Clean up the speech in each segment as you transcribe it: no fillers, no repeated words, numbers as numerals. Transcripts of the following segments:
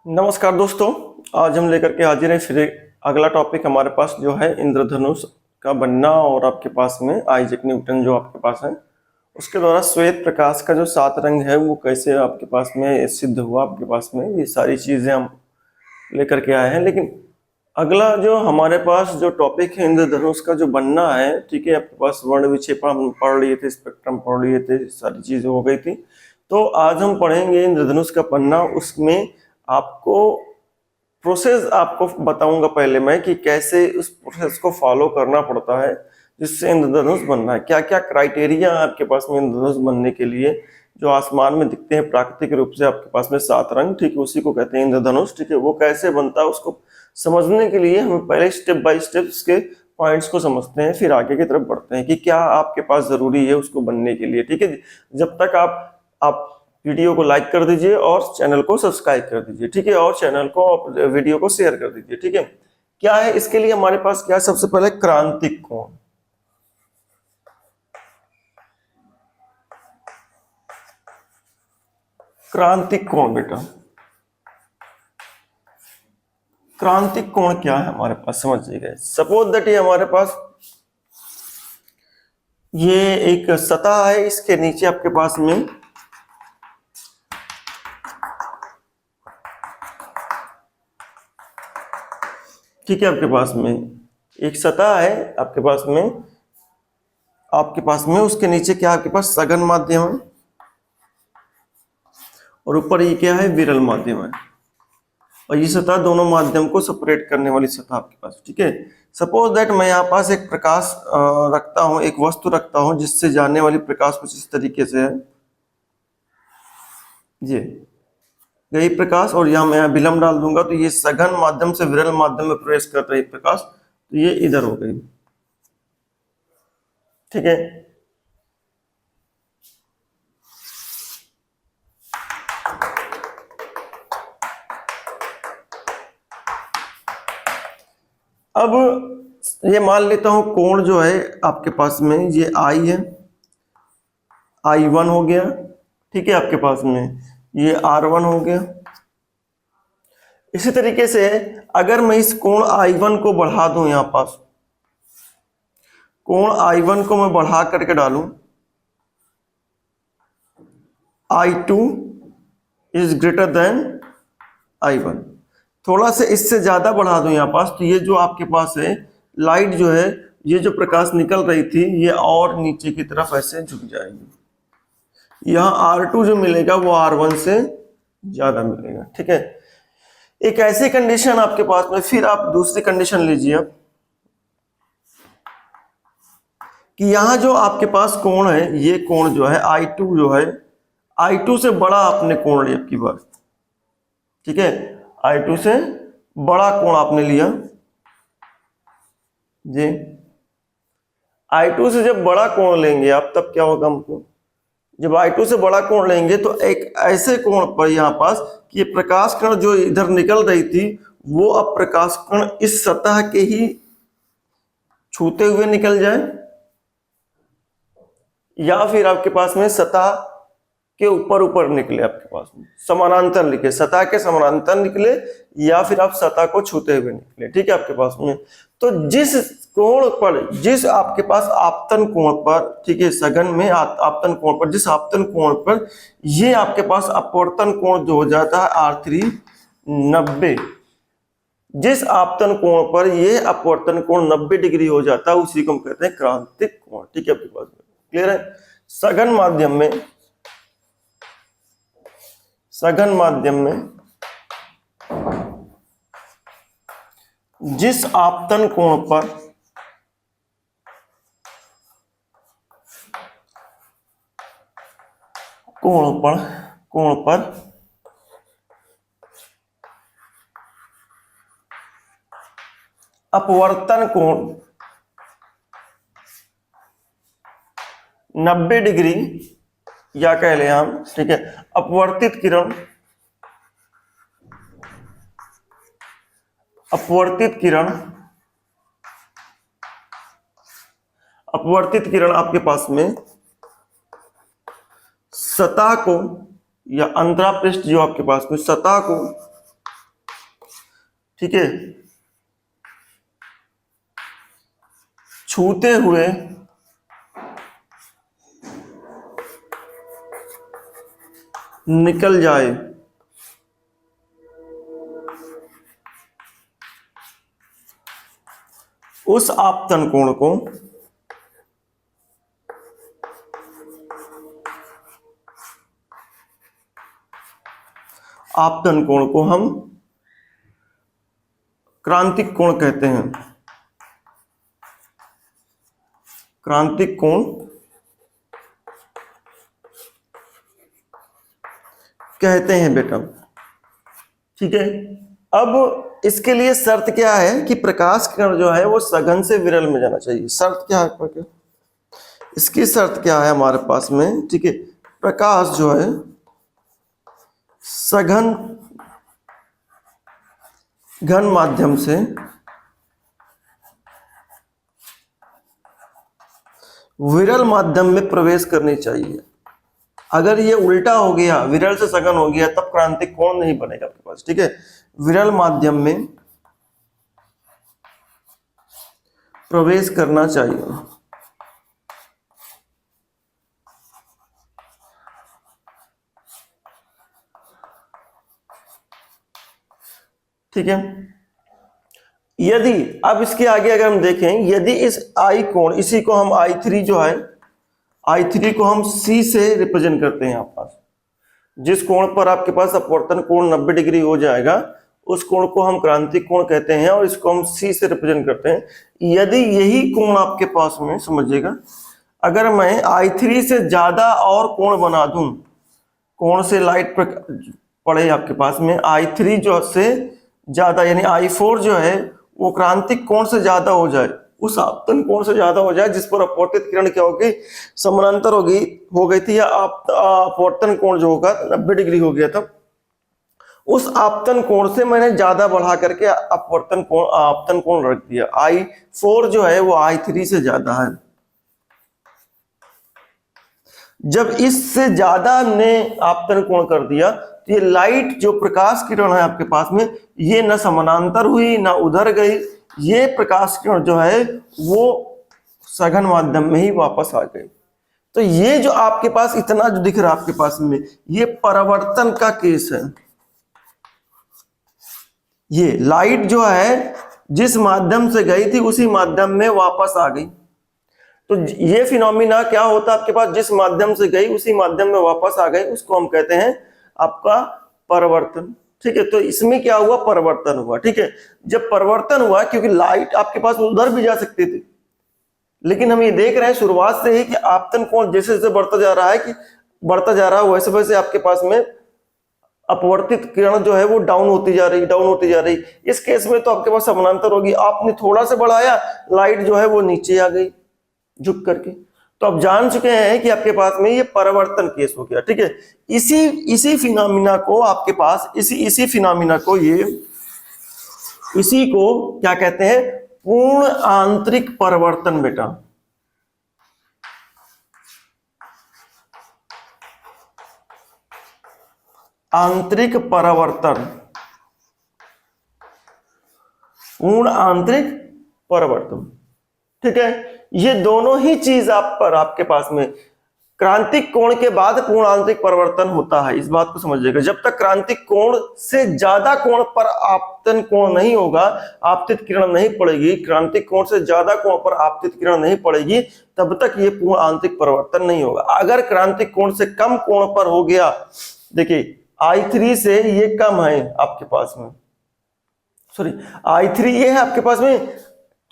नमस्कार दोस्तों। आज हम लेकर के हाजिर हैं फिर अगला टॉपिक हमारे पास जो है इंद्रधनुष का बनना और आपके पास में आइजैक न्यूटन जो आपके पास है उसके द्वारा श्वेत प्रकाश का जो 7 रंग है वो कैसे आपके पास में सिद्ध हुआ आपके पास में, ये सारी चीजें हम लेकर के आए हैं। लेकिन अगला जो हमारे पास जो टॉपिक है इंद्रधनुष का जो बनना है, ठीक है, आपके पास वर्ण विक्षेपण हम पढ़ लिए थे, स्पेक्ट्रम पढ़ लिए थे, सारी चीजें हो गई थी। तो आज हम पढ़ेंगे इंद्रधनुष का पन्ना। उसमें आपको प्रोसेस आपको बताऊंगा पहले मैं कि कैसे उस प्रोसेस को फॉलो करना पड़ता है जिससे इंद्रधनुष बनना है। क्या क्या क्राइटेरिया है आपके पास में इंद्रधनुष बनने के लिए। जो आसमान में दिखते हैं प्राकृतिक रूप से आपके पास में 7 रंग, ठीक है, उसी को कहते हैं इंद्रधनुष, ठीक है। वो कैसे बनता है उसको समझने के लिए हम पहले स्टेप बाय स्टेप के पॉइंट्स को समझते हैं, फिर आगे की तरफ बढ़ते हैं कि क्या आपके पास जरूरी है उसको बनने के लिए, ठीक है। जब तक आप वीडियो को लाइक कर दीजिए और चैनल को सब्सक्राइब कर दीजिए, ठीक है, और चैनल को वीडियो को शेयर कर दीजिए, ठीक है। क्या है इसके लिए हमारे पास, क्या है, सबसे पहले क्रांतिक कोण। क्रांतिक कोण बेटा, क्रांतिक कोण क्या है हमारे पास समझिएगा। सपोज दैट ये हमारे पास ये एक सतह है, इसके नीचे आपके पास में ठीक है, आपके पास में एक सतह है, आपके पास में उसके नीचे क्या है, आपके पास सघन माध्यम है और ऊपर ये क्या है, विरल माध्यम है। और ये सतह दोनों माध्यम को सेपरेट करने वाली सतह आपके पास, ठीक है। सपोज दैट मैं यहाँ पास एक प्रकाश रखता हूं, एक वस्तु रखता हूं जिससे जाने वाली प्रकाश कुछ इस तरीके से है, ये यही प्रकाश, और यहाँ मैं विलंब डाल दूंगा तो ये सघन माध्यम से विरल माध्यम में प्रवेश कर रही प्रकाश, तो ये इधर हो गई, ठीक है। अब ये मान लेता हूं कोण जो है आपके पास में ये आई है, I1 हो गया, ठीक है। आपके पास में ये R1 हो गया। इसी तरीके से अगर मैं इस कोण I1 को बढ़ा दूं, यहां पास कोण I1 को मैं बढ़ा करके डालूं, I2 is greater than I1, थोड़ा सा इससे ज्यादा बढ़ा दूं यहां पास, तो ये जो आपके पास है लाइट जो है, ये जो प्रकाश निकल रही थी ये और नीचे की तरफ ऐसे झुक जाएगी। यहाँ R2 जो मिलेगा वो R1 से ज्यादा मिलेगा, ठीक है। एक ऐसी कंडीशन आपके पास में, फिर आप दूसरी कंडीशन लीजिए अब कि यहां जो आपके पास कोण है, ये कोण जो है I2 जो है, I2 से बड़ा आपने कोण लिया की बार, ठीक है। I2 से बड़ा कोण आपने लिया जी। I2 से जब बड़ा कोण लेंगे आप, तब क्या होगा हमको, जब I2 से बड़ा कोण लेंगे तो एक ऐसे कोण पर यहां पास कि प्रकाश कण जो इधर निकल रही थी वो अब प्रकाश कण इस सतह के ही छूते हुए निकल जाए, या फिर आपके पास में सतह के ऊपर ऊपर निकले, आपके पास में समानांतर निकले, सतह के समानांतर निकले, या फिर आप सतह को छूते हुए निकले, ठीक है। आपके पास में तो जिस कोण पर, जिस आपके पास आपतन कोण पर, ठीक है, सघन में आपतन कोण पर, जिस आपतन कोण पर ये आपके पास अपवर्तन कोण जो हो जाता है R3 90, जिस आपतन कोण पर ये अपवर्तन कोण 90 डिग्री हो जाता है उसी को हम कहते हैं क्रांतिक कोण, ठीक है। आपके पास में क्लियर है। सघन माध्यम में जिस आपतन कोण पर अपवर्तन कोण 90 डिग्री, या कह लें हम, ठीक है, अपवर्तित किरण आपके पास में सतह को, या अंतरापृष्ठ जो आपके पास में सतह को ठीक है, छूते हुए निकल जाए, उस आपतन कोण को हम क्रांतिक कोण कहते हैं। क्रांतिक कोण कहते हैं बेटा। ठीक है, अब इसके लिए शर्त क्या है कि प्रकाश किरण जो है वो सघन से विरल में जाना चाहिए। शर्त क्या है, इसकी शर्त क्या है हमारे पास में, ठीक है, प्रकाश जो है सघन घन माध्यम से विरल माध्यम में प्रवेश करनी चाहिए। अगर ये उल्टा हो गया, विरल से सघन हो गया, तब क्रांतिक कोण नहीं बनेगा आपके पास। ठीक है, विरल माध्यम में प्रवेश करना चाहिए। ठीक है, यदि अब इसके आगे अगर हम देखें, यदि इस आई कोण, इसी को हम I3 जो है, I3 को हम C से रिप्रेजेंट करते हैं। यहाँ पास जिस कोण पर आपके पास अपवर्तन कोण 90 डिग्री हो जाएगा, उस कोण को हम क्रांतिक कोण कहते हैं और इसको हम C से रिप्रेजेंट करते हैं। यदि यही कोण आपके पास में, समझिएगा, अगर मैं I3 से ज्यादा और कोण बना दूं, कोण से लाइट पड़े आपके पास में, I3 जो से ज्यादा यानी I4 जो है वो क्रांतिक कोण से ज्यादा हो जाए, उस आपतन कोण से ज्यादा हो जाए जिस पर अपवर्तित किरण क्या होगी, समानांतर हो गई थी, या अपवर्तन कोण जो होगा 90 डिग्री हो गया था, उस आपतन कोण से मैंने ज्यादा बढ़ा करके आपतन कोण रख दिया। I4 जो है वो I3 से ज्यादा है। जब इससे ज्यादा ने आपतन कोण कर दिया तो ये लाइट जो प्रकाश किरण है आपके पास में, ये न समानांतर हुई न उधर गई, ये प्रकाश किरण जो है वो सघन माध्यम में ही वापस आ गई। तो ये जो आपके पास इतना जो दिख रहा है आपके पास में, ये परावर्तन का केस है। ये लाइट जो है जिस माध्यम से गई थी उसी माध्यम में वापस आ गई। तो ये फिनोमिना क्या होता है आपके पास, जिस माध्यम से गई उसी माध्यम में वापस आ गई, उसको हम कहते हैं आपका परावर्तन। ठीक है, तो इसमें क्या हुआ, परिवर्तन हुआ। ठीक है, जब परिवर्तन हुआ, क्योंकि लाइट आपके पास उधर भी जा सकती थी, लेकिन हम ये देख रहे हैं शुरुआत से ही कि आपतन कोण जैसे जैसे बढ़ता जा रहा है, कि बढ़ता जा रहा है, वैसे वैसे आपके पास में अपवर्तित किरण जो है वो डाउन होती जा रही। इस केस में तो आपके पास समानांतर होगी, आपने थोड़ा सा बढ़ाया, लाइट जो है वो नीचे आ गई झुक करके। तो आप जान चुके हैं कि आपके पास में ये परावर्तन केस हो गया। ठीक है, इसी फिनोमिना को आपके पास इसी फिनोमिना को इसी को क्या कहते हैं, पूर्ण आंतरिक परावर्तन बेटा। आंतरिक परावर्तन, पूर्ण आंतरिक परावर्तन। ठीक है, ये दोनों ही चीज आपके पास में, क्रांतिक कोण के बाद पूर्ण आंतरिक परिवर्तन होता है, इस बात को समझिएगा। जब तक क्रांतिक कोण से ज्यादा कोण पर आपतन कोण नहीं होगा, आपतित किरण नहीं पड़ेगी, क्रांतिक कोण से ज्यादा कोण पर आपतित किरण नहीं पड़ेगी, तब तक ये पूर्ण आंतरिक परिवर्तन नहीं होगा। अगर क्रांतिक कोण से कम कोण पर हो गया, देखिए I3 से ये कम है आपके पास में, सॉरी I3 ये है आपके पास में,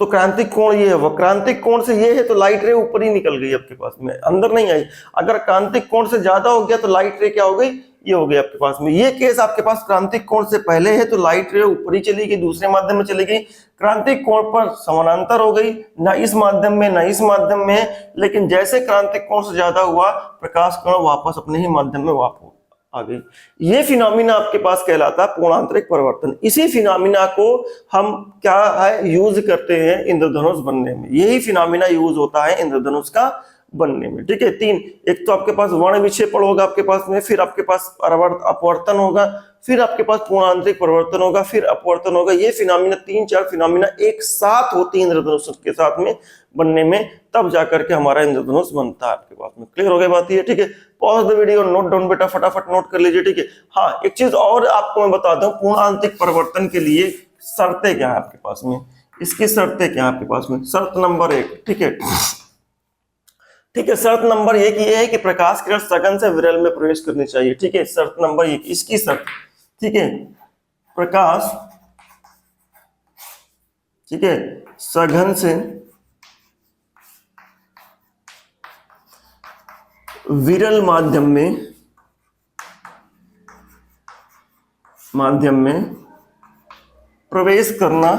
तो क्रांतिक कोण ये है, वो क्रांतिक कोण से ये है, तो लाइट रे ऊपर ही निकल गई आपके पास में, अंदर नहीं आई। अगर क्रांतिक कोण से ज्यादा हो गया तो लाइट रे क्या हो गई, ये हो गई आपके पास में। ये केस आपके पास क्रांतिक कोण से पहले है, तो लाइट रे ऊपर ही चली गई, दूसरे माध्यम में चली गई, क्रांतिक कोण पर समानांतर हो गई, ना इस माध्यम में ना इस माध्यम में। लेकिन जैसे क्रांतिक कोण से ज्यादा हुआ, प्रकाश कण वापस अपने ही माध्यम में वापस आ गई। ये फिनोमिना आपके पास कहलाता है पूर्ण आंतरिक परिवर्तन। इसी फिनोमिना को हम क्या है यूज करते हैं इंद्रधनुष बनने में, यही फिनोमिना यूज होता है इंद्रधनुष का बनने में, ठीक है। तीन, एक तो आपके पास वर्ण विक्षेपण होगा आपके पास में, फिर आपके पास अपवर्तन होगा, फिर आपके पास पूर्ण आंतरिक परिवर्तन होगा, फिर अपवर्तन होगा। ये फिनोमिना, तीन चार फिनोमिना एक साथ होती है इंद्रधनुष के साथ में बनने में, तब जाकर के हमारा इंद्रधनुष बनता है आपके पास में। क्लियर हो गई बात ये, ठीक है। Pause the video, note down बेटा, फटाफट नोट कर लीजिए, ठीक है। हाँ, एक चीज और आपको मैं बता दूं, पूर्ण आंतरिक परिवर्तन के लिए शर्तें क्या है आपके पास में, इसकी शर्तें क्या है आपके पास में। शर्त नंबर एक, ठीक है, ठीक है, शर्त नंबर एक ये है कि प्रकाश किरण सघन से विरल में प्रवेश करनी चाहिए, ठीक है। शर्त नंबर एक, इसकी शर्त, ठीक है, प्रकाश, ठीक है, सघन से विरल माध्यम में प्रवेश करना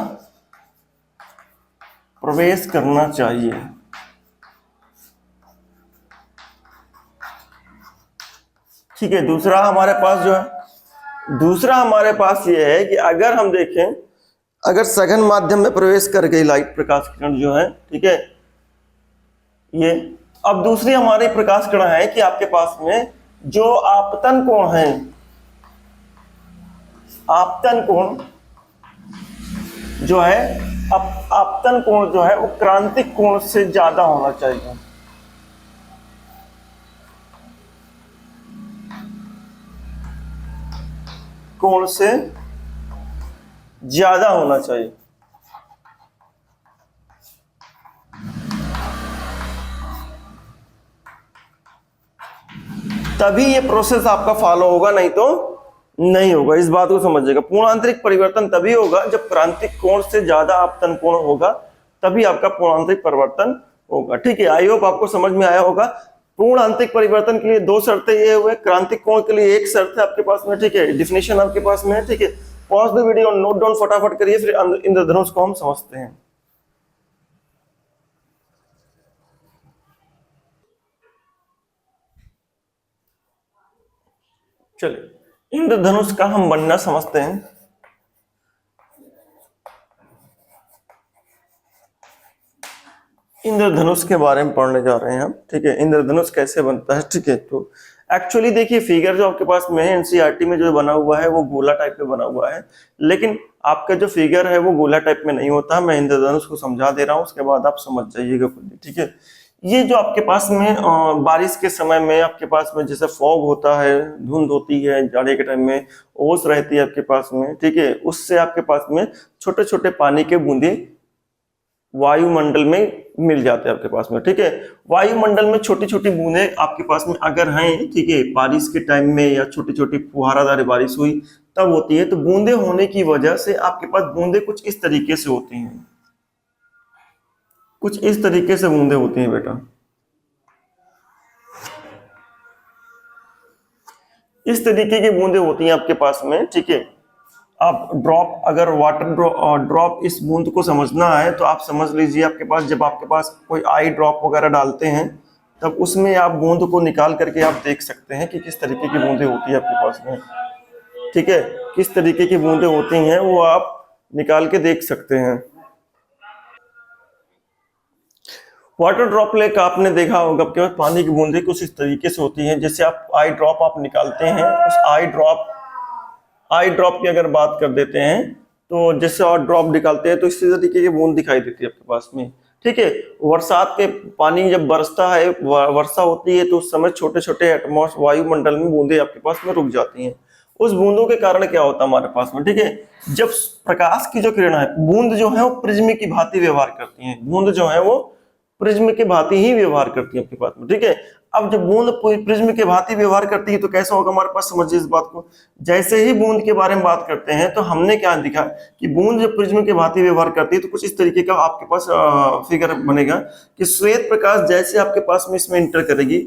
चाहिए। ठीक है। दूसरा हमारे पास जो है, दूसरा हमारे पास ये है कि अगर हम देखें, अगर सघन माध्यम में प्रवेश कर गई लाइट, प्रकाश किरण जो है, ठीक है, ये अब दूसरी हमारी प्रकाश किरण है कि आपके पास में जो आपतन कोण है, आपतन कोण जो है, आपतन कोण जो है वो क्रांतिक कोण से ज्यादा होना चाहिए। कोण से ज्यादा होना चाहिए। तभी ये प्रोसेस आपका फॉलो होगा, नहीं तो नहीं होगा। इस बात को समझिएगा। पूर्ण आंतरिक परिवर्तन तभी होगा जब क्रांतिक कोण से ज्यादा आपतन कोण होगा, तभी आपका पूर्ण आंतरिक परिवर्तन होगा, ठीक है। आई होप आपको समझ में आया होगा। पूर्ण आंतरिक परिवर्तन के लिए दो शर्तें ये हुए, क्रांतिक कोण के लिए एक शर्त है आपके पास में, ठीक है, डिफिनेशन आपके पास में है, ठीक है। Pause the video, note down फटाफट करिए, फिर इंद्रधनुष को हम समझते हैं। चलिए इंद्रधनुष का हम बनना समझते हैं। इंद्रधनुष के बारे में पढ़ने जा रहे हैं हम, ठीक है। इंद्रधनुष कैसे बनता है, ठीक है। तो एक्चुअली देखिए, फिगर जो आपके पास में है एनसीईआरटी में जो बना हुआ है वो गोला टाइप में बना हुआ है, लेकिन आपका जो फिगर है वो गोला टाइप में नहीं होता। मैं इंद्रधनुष को समझा दे रहा हूँ, उसके बाद आप समझ जाइएगा खुद, ठीक है। ये जो आपके पास में बारिश के समय में आपके पास में जैसे फॉग होता है, धुंध होती है, जाड़े के टाइम में ओस रहती है आपके पास में, ठीक है, उससे आपके पास में छोटे छोटे पानी के बूंदे वायुमंडल में मिल जाते हैं आपके पास में, ठीक है। वायुमंडल में छोटी छोटी बूंदे आपके पास में अगर हैं, ठीक है, बारिश के टाइम में या छोटी छोटी फुहारादार बारिश हुई तब होती है, तो बूंदे होने की वजह से आपके पास बूंदे कुछ इस तरीके से होती हैं, कुछ इस तरीके से बूंदे होती हैं बेटा, इस तरीके की बूंदे होती हैं आपके पास में, ठीक है। आप ड्रॉप, अगर वाटर ड्रॉप इस बूंद को समझना है तो आप समझ लीजिए, आपके पास जब आपके पास कोई आई ड्रॉप वगैरह डालते हैं तब उसमें आप बूंद को निकाल करके आप देख सकते हैं कि किस तरीके की बूंदें होती है आपके पास में, ठीक है। किस तरीके की बूंदें होती हैं वो आप निकाल के देख सकते हैं। वाटर ड्रॉपलेट आपने देखा होगा, आपके पास पानी की बूंदें कुछ इस तरीके से होती हैं। जैसे आप आई ड्रॉप आप निकालते हैं, उस आई ड्रॉप की अगर बात कर देते हैं तो जैसे और ड्रॉप निकालते हैं तो इसी तरीके की बूंद दिखाई देती है आपके पास में, ठीक है। बरसात के पानी जब बरसता है, वर्षा होती है, तो उस समय छोटे छोटे एटमॉस्फेयर वायुमंडल में बूंदे आपके पास में रुक जाती हैं। उस बूंदों के कारण क्या होता है हमारे पास में, ठीक है, जब प्रकाश की जो किरण है, बूंद जो है वो प्रिज्म की भांति व्यवहार करती है, बूंद जो है वो प्रिज्म के भांति ही व्यवहार करती है आपके पास में, ठीक है। अब जब बूंद प्रिज्म के भांति व्यवहार करती है तो कैसा होगा हमारे पास, समझिए इस बात को। जैसे ही बूंद के बारे में बात करते हैं तो हमने क्या देखा कि बूंद जब प्रिज्म के भांति व्यवहार करती है तो कुछ इस तरीके का आपके पास फिगर बनेगा कि श्वेत प्रकाश जैसे आपके पास में इसमें इंटर करेगी,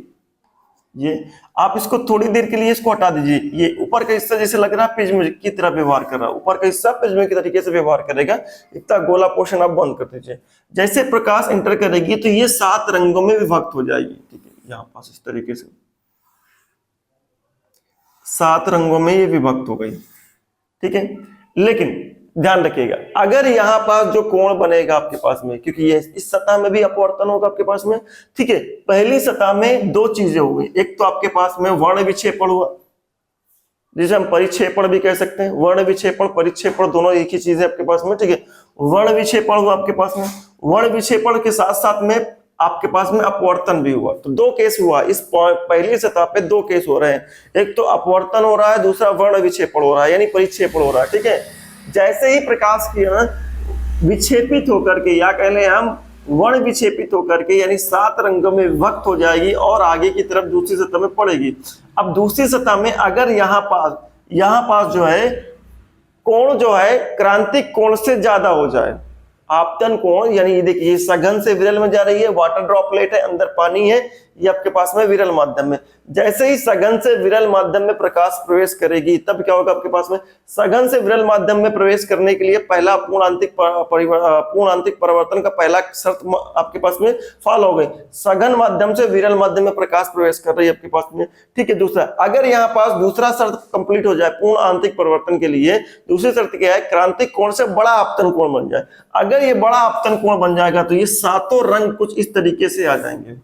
ये आप इसको थोड़ी देर के लिए इसको हटा दीजिए, ये ऊपर का हिस्सा जैसे लग रहा है प्रिज्म की तरह व्यवहार कर रहा है, ऊपर का हिस्सा प्रिज्म की तरीके से व्यवहार करेगा, इतना गोला पोर्शन आप बंद कर दीजिए। जैसे प्रकाश इंटर करेगी तो ये 7 रंगों में विभक्त हो जाएगी, ठीक है, यहाँ पास इस तरीके से 7 रंगों में ये विभक्त हो गई, ठीक है। लेकिन ध्यान रखिएगा, अगर यहाँ पास जो कोण बनेगा आपके पास में, क्योंकि ये इस सतह में भी अपवर्तन होगा आपके पास में, ठीक है। पहली सतह में दो चीजें हो गई, एक तो आपके पास में वर्ण विक्षेपण हुआ, जिसे हम परिक्षेपण भी कह सकते हैं। वर्ण विक्षेपण परिक्षेपण दोनों एक ही चीज है आपके पास में, ठीक है। वर्ण विक्षेपण हुआ आपके पास में, वर्ण विक्षेपण के साथ साथ में आपके पास में अपवर्तन भी हुआ। तो दो केस हुआ, इस पहली सतह पे दो केस हो रहे हैं, एक तो अपवर्तन हो रहा है, दूसरा वर्ण विक्षेपण हो रहा है, यानी परिक्षेपण हो रहा है, ठीक है। जैसे ही प्रकाश किरण विक्षेपित होकर के, या कह लें हम वर्ण विक्षेपित होकर के, यानी 7 रंगों में विभक्त हो जाएगी और आगे की तरफ दूसरी सतह में पड़ेगी। अब दूसरी सतह में अगर यहाँ पास जो है कोण जो है क्रांतिक कोण से ज्यादा हो जाए, आपतन कोण, यानी ये देखिए सघन से विरल में जा रही है, वाटर ड्रॉपलेट है, अंदर पानी है, ये आपके पास में विरल माध्यम में। जैसे ही सघन से विरल माध्यम में प्रकाश प्रवेश करेगी, तब क्या होगा आपके पास में, सघन से विरल माध्यम में प्रवेश करने के लिए पहला पूर्ण आंतरिक परिवर्तन का पहला शर्त आपके पास में फॉल हो गई। सघन माध्यम से विरल माध्यम में प्रकाश प्रवेश कर रही है आपके पास में, ठीक है। दूसरा, अगर यहाँ पास दूसरा शर्त कंप्लीट हो जाए पूर्ण आंतरिक परिवर्तन के लिए, दूसरी शर्त क्या है, क्रांतिक कोण से बड़ा आपतन कोण बन जाए। अगर ये बड़ा आपतन कोण बन जाएगा तो ये सातों रंग कुछ इस तरीके से आ जाएंगे,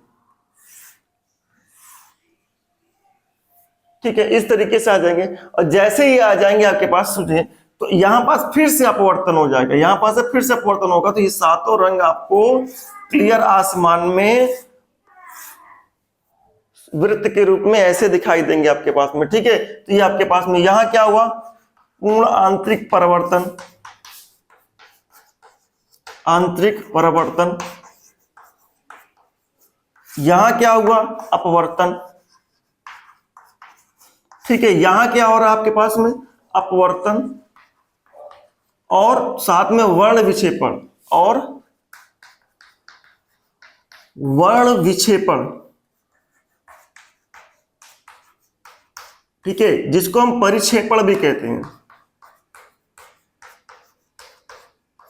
ठीक है, इस तरीके से आ जाएंगे। और जैसे ही आ जाएंगे आपके पास सुनिए, तो यहां पास फिर से अपवर्तन हो जाएगा, यहां पास फिर से अपवर्तन होगा, तो ये सातों रंग आपको क्लियर आसमान में वृत्त के रूप में ऐसे दिखाई देंगे आपके पास में, ठीक है। तो ये आपके पास में यहां क्या हुआ, पूर्ण आंतरिक परिवर्तन, आंतरिक परिवर्तन। यहां क्या हुआ, अपवर्तन, ठीक है। यहां क्या हो रहा है आपके पास में, अपवर्तन, और साथ में वर्ण विक्षेपण और वर्ण विक्षेपण, ठीक है, जिसको हम परिक्षेपण भी कहते हैं,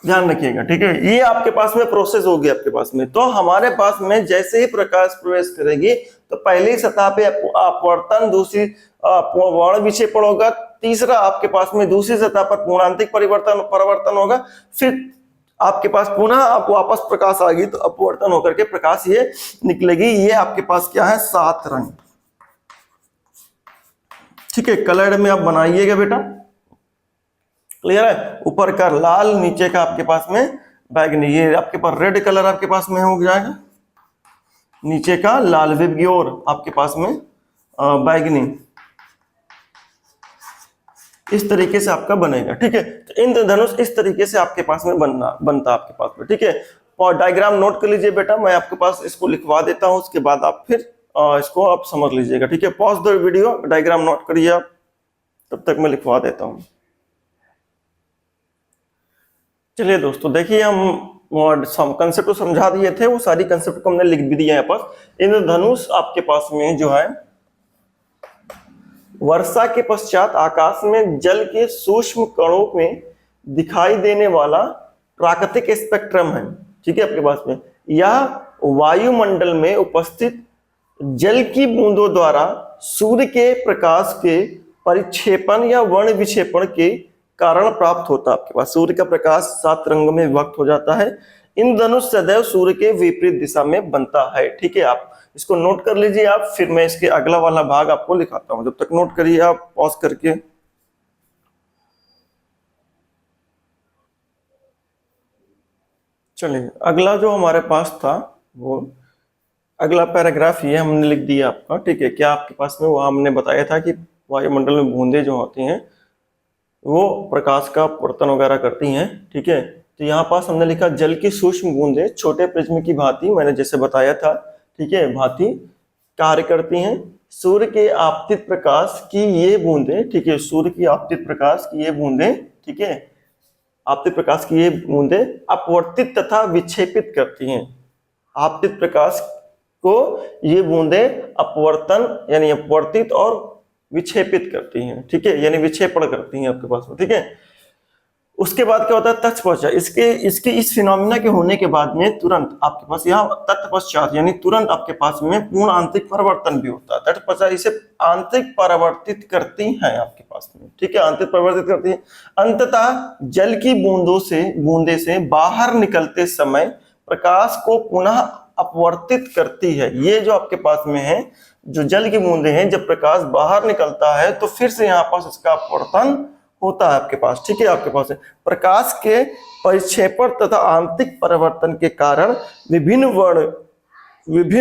ध्यान रखिएगा, ठीक है। ये आपके पास में प्रोसेस होगी आपके पास में। तो हमारे पास में जैसे ही प्रकाश प्रवेश करेगी तो पहली सतह पे अपवर्तन, दूसरी वर्ण विक्षेपण होगा, तीसरा आपके पास में दूसरी सतह पर पूर्णांतिक परिवर्तन होगा, फिर आपके पास पुनः आप वापस प्रकाश आएगी तो अपवर्तन होकर के प्रकाश ये निकलेगी। ये आपके पास क्या है, 7 रंग, ठीक है। कलर में आप बनाइएगा बेटा, क्लियर है। ऊपर का लाल, नीचे का आपके पास में बैगनी, ये आपके पास रेड कलर आपके पास में हो जाएगा, नीचे का लाल विबग्योर आपके पास में बैगनी, इस तरीके से आपका बनेगा, ठीक है। तो इंद्रधनुष इस तरीके से आपके पास में बनता आपके पास में, ठीक है। और डायग्राम नोट कर लीजिए बेटा, मैं आपके पास इसको लिखवा देता हूं, उसके बाद आप फिर इसको आप समझ लीजिएगा, ठीक है। Pause the video, diagram note करिए आप, तब तक मैं लिखवा देता हूं। चलिए दोस्तों, देखिए हम कंसेप्ट को समझा दिए थे, वो सारी कंसेप्ट को हमने लिख भी दिया है यहाँ पर। इंद्रधनुष आपके पास में जो है वर्षा के पश्चात आकाश में जल के सूक्ष्म कणों में दिखाई देने वाला प्राकृतिक स्पेक्ट्रम है, ठीक है आपके पास में। यह वायुमंडल में उपस्थित जल की बूंदों द्वारा सूर्य के प्रकाश के परिक्षेपण या वर्ण विक्षेपण के कारण प्राप्त होता है आपके पास। सूर्य का प्रकाश 7 रंगों में विभक्त हो जाता है। इंद्रधनुष सदैव सूर्य के विपरीत दिशा में बनता है, ठीक है। आप इसको नोट कर लीजिए आप, फिर मैं इसके अगला वाला भाग आपको लिखाता हूं, जब तक नोट करिए आप पॉज करके। चलिए, अगला जो हमारे पास था वो अगला पैराग्राफ ये हमने लिख दिया आपका, ठीक है। क्या आपके पास में वो हमने बताया था कि वायुमंडल में बूंदे जो होती हैं वो प्रकाश का अपवर्तन वगैरह करती हैं, ठीक है। तो यहाँ पास हमने लिखा जल की सूक्ष्म बूंदे छोटे प्रिज्म की भांति, मैंने जैसे बताया था, ठीक है, भांति कार्य करती हैं। सूर्य के आपतित प्रकाश की ये बूंदे, ठीक है, सूर्य की आपतित प्रकाश की ये बूंदे, ठीक है, आपतित प्रकाश की ये बूंदे अपवर्तित तथा विक्षेपित करती हैं। आपतित प्रकाश को ये बूंदे अपवर्तन यानी अपवर्तित और विक्षेपित करती हैं, ठीक है, यानी विक्षेपण करती हैं आपके पास में, ठीक है। उसके बाद क्या होता है, तत्पश्चात इसके इस फिनोमिना के होने के बाद में तुरंत आपके पास यहाँ तत्पश्चात यानी तुरंत आपके पास में पूर्ण आंतरिक परिवर्तन भी होता है। तत्पश्चात इसे आंतरिक परिवर्तित करती हैं आपके पास में, ठीक है, आंतरिक परिवर्तित करती है। अंततः जल की बूंदे से बाहर निकलते समय प्रकाश को पुनः अपवर्तित करती है। ये जो आपके पास में है, जो जल की बूंदे हैं, जब प्रकाश बाहर निकलता है तो फिर से यहाँ पास इसका अपवर्तन होता है आपके पास, ठीक है। आपके पास है प्रकाश के परिक्षेपण तथा आंतरिक परिवर्तन के कारण विभिन्न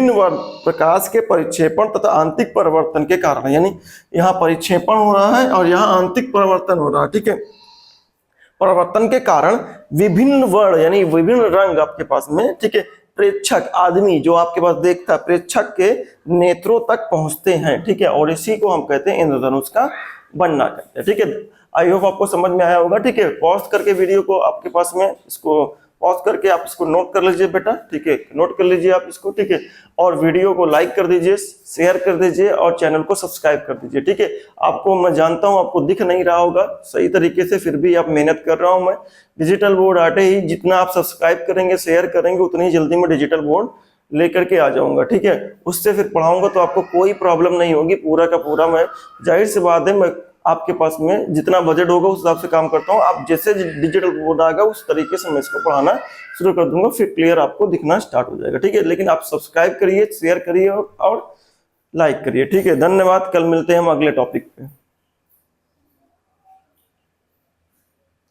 वर्ण प्रकाश के परिक्षेपण तथा आंतरिक परिवर्तन के कारण, यानी यहाँ परिक्षेपण हो रहा है और यहाँ आंतरिक परिवर्तन हो रहा है, ठीक है। परिवर्तन के कारण विभिन्न वर्ण यानी विभिन्न रंग आपके पास में, ठीक है, प्रेक्षक आदमी जो आपके पास देखता है, प्रेक्षक के नेत्रों तक पहुंचते हैं, ठीक है, और इसी को हम कहते हैं इंद्रधनुष का बनना कहते हैं, ठीक है। आई होप आपको समझ में आया होगा, ठीक है। पॉज करके वीडियो को आपके पास में इसको पॉज करके आप इसको नोट कर लीजिए बेटा, ठीक है, नोट कर लीजिए आप इसको, ठीक है। और वीडियो को लाइक कर दीजिए, शेयर कर दीजिए और चैनल को सब्सक्राइब कर दीजिए, ठीक है। आपको मैं जानता हूं आपको दिख नहीं रहा होगा सही तरीके से, फिर भी आप मेहनत कर रहा हूं मैं। डिजिटल बोर्ड आते ही जितना आप सब्सक्राइब करेंगे, शेयर करेंगे, उतनी ही जल्दी मैं डिजिटल बोर्ड लेकर के आ जाऊंगा, ठीक है। उससे फिर पढ़ाऊंगा तो आपको कोई प्रॉब्लम नहीं होगी, पूरा का पूरा मैं, जाहिर सी बात है, मैं आपके पास में जितना बजट होगा उस हिसाब से काम करता हूँ। आप जैसे डिजिटल बोर्ड आएगा उस तरीके से मैं इसको पढ़ाना शुरू कर दूंगा, फिर क्लियर आपको दिखना स्टार्ट हो जाएगा, ठीक है। लेकिन आप सब्सक्राइब करिए, शेयर करिए और लाइक करिए, ठीक है। धन्यवाद, कल मिलते हैं हम अगले टॉपिक पे।